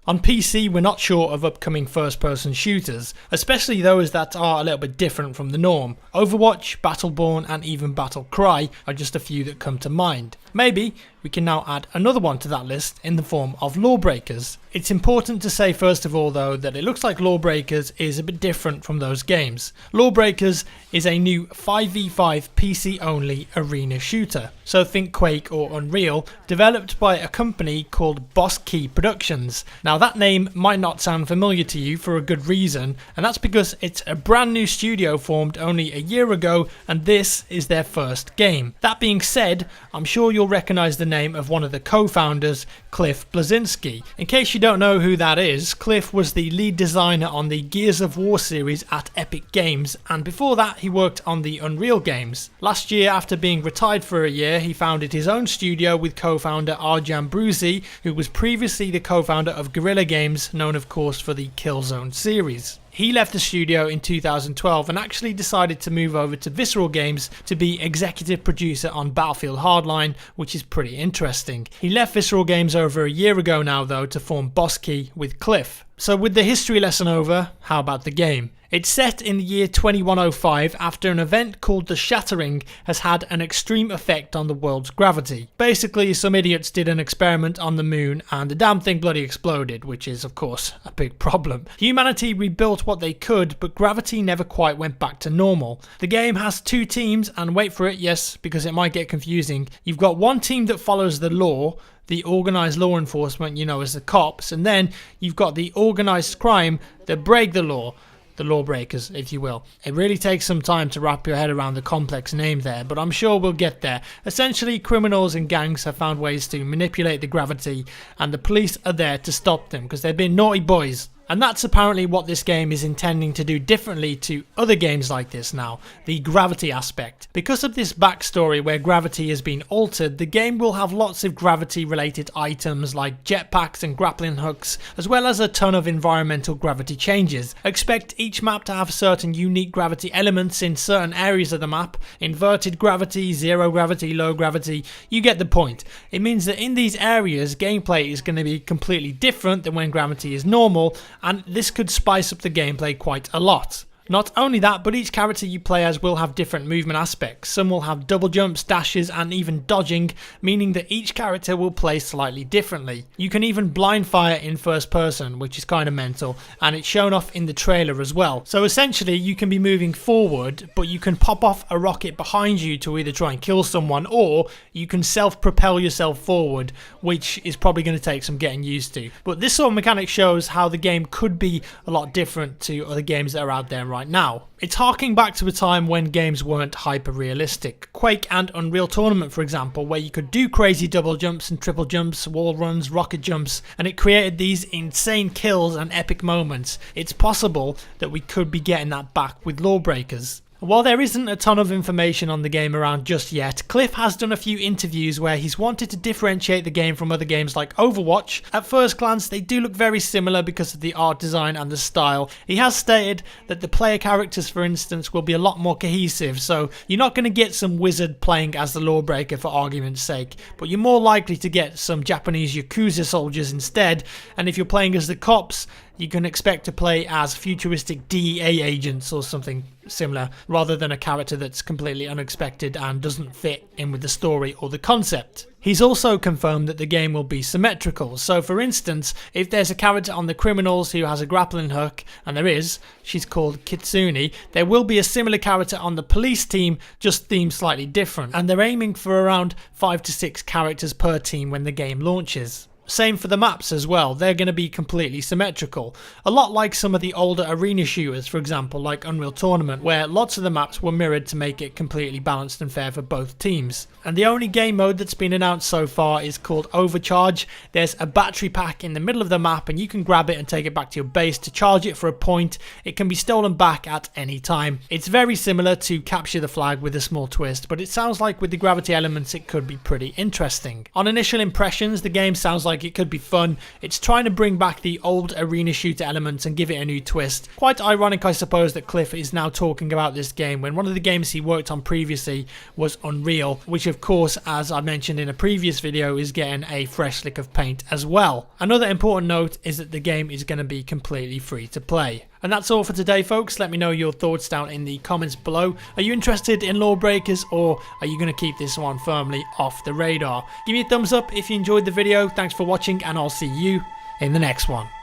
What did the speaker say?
On PC, we're not short of upcoming first-person shooters, especially those that are a little bit different from the norm. Overwatch, Battleborn and even Battlecry are just a few that come to mind. Maybe we can now add another one to that list in the form of Lawbreakers. It's important to say first of all though that it looks like Lawbreakers is a bit different from those games. Lawbreakers is a new 5v5 PC only arena shooter. So think Quake or Unreal, developed by a company called Bleszinski Productions. Now that name might not sound familiar to you for a good reason, and that's because it's a brand new studio formed only a year ago and this is their first game. That being said, I'm sure you'll recognise the name of one of the co-founders, Cliff Bleszinski. In case you don't know who that is, Cliff was the lead designer on the Gears of War series at Epic Games, and before that he worked on the Unreal games. Last year, after being retired for a year, he founded his own studio with co-founder Arjan Bruzi, who was previously the co-founder of Guerrilla Games, known of course for the Killzone series. He left the studio in 2012 and actually decided to move over to Visceral Games to be executive producer on Battlefield Hardline, which is pretty interesting. He left Visceral Games over a year ago now though to form Bleszinski with Cliff. So with the history lesson over, how about the game? It's set in the year 2105 after an event called the Shattering has had an extreme effect on the world's gravity. Basically, some idiots did an experiment on the moon and the damn thing bloody exploded, which is of course a big problem. Humanity rebuilt what they could, but gravity never quite went back to normal. The game has two teams, and wait for it, yes, because it might get confusing. You've got one team that follows the law, the organised law enforcement, you know, as the cops, and then you've got the organised crime that break the law. The Lawbreakers, if you will. It really takes some time to wrap your head around the complex name there, but I'm sure we'll get there. Essentially, criminals and gangs have found ways to manipulate the gravity, and the police are there to stop them because they've been naughty boys. And that's apparently what this game is intending to do differently to other games like this now, the gravity aspect. Because of this backstory where gravity has been altered, the game will have lots of gravity related items like jetpacks and grappling hooks, as well as a ton of environmental gravity changes. Expect each map to have certain unique gravity elements in certain areas of the map, inverted gravity, zero gravity, low gravity, you get the point. It means that in these areas, gameplay is going to be completely different than when gravity is normal, and this could spice up the gameplay quite a lot. Not only that, but each character you play as will have different movement aspects. Some will have double jumps, dashes and even dodging, meaning that each character will play slightly differently. You can even blind fire in first person, which is kind of mental, and it's shown off in the trailer as well. So essentially you can be moving forward, but you can pop off a rocket behind you to either try and kill someone, or you can self-propel yourself forward, which is probably going to take some getting used to. But this sort of mechanic shows how the game could be a lot different to other games that are out there right now. It's harking back to a time when games weren't hyper realistic. Quake and Unreal Tournament, for example, where you could do crazy double jumps and triple jumps, wall runs, rocket jumps, and it created these insane kills and epic moments. It's possible that we could be getting that back with Lawbreakers. While there isn't a ton of information on the game around just yet, Cliff has done a few interviews where he's wanted to differentiate the game from other games like Overwatch. At first glance, they do look very similar because of the art design and the style. He has stated that the player characters, for instance, will be a lot more cohesive, so you're not going to get some wizard playing as the Lawbreaker for argument's sake, but you're more likely to get some Japanese Yakuza soldiers instead, and if you're playing as the cops, you can expect to play as futuristic DEA agents or something similar, rather than a character that's completely unexpected and doesn't fit in with the story or the concept. He's also confirmed that the game will be symmetrical, so for instance, if there's a character on the criminals who has a grappling hook, and there is, she's called Kitsune, there will be a similar character on the police team, just themed slightly different, and they're aiming for around 5 to 6 characters per team when the game launches. Same for the maps as well, they're going to be completely symmetrical. A lot like some of the older arena shooters, for example, like Unreal Tournament, where lots of the maps were mirrored to make it completely balanced and fair for both teams. And the only game mode that's been announced so far is called Overcharge. There's a battery pack in the middle of the map and you can grab it and take it back to your base to charge it for a point. It can be stolen back at any time. It's very similar to Capture the Flag with a small twist, but it sounds like with the gravity elements it could be pretty interesting. On initial impressions, the game sounds like like it could be fun. It's trying to bring back the old arena shooter elements and give it a new twist. Quite ironic, I suppose, that Cliff is now talking about this game when one of the games he worked on previously was Unreal, which of course, as I mentioned in a previous video, is getting a fresh lick of paint as well. Another important note is that the game is going to be completely free to play. And that's all for today, folks. Let me know your thoughts down in the comments below. Are you interested in Lawbreakers, or are you going to keep this one firmly off the radar? Give me a thumbs up if you enjoyed the video. Thanks for watching, and I'll see you in the next one.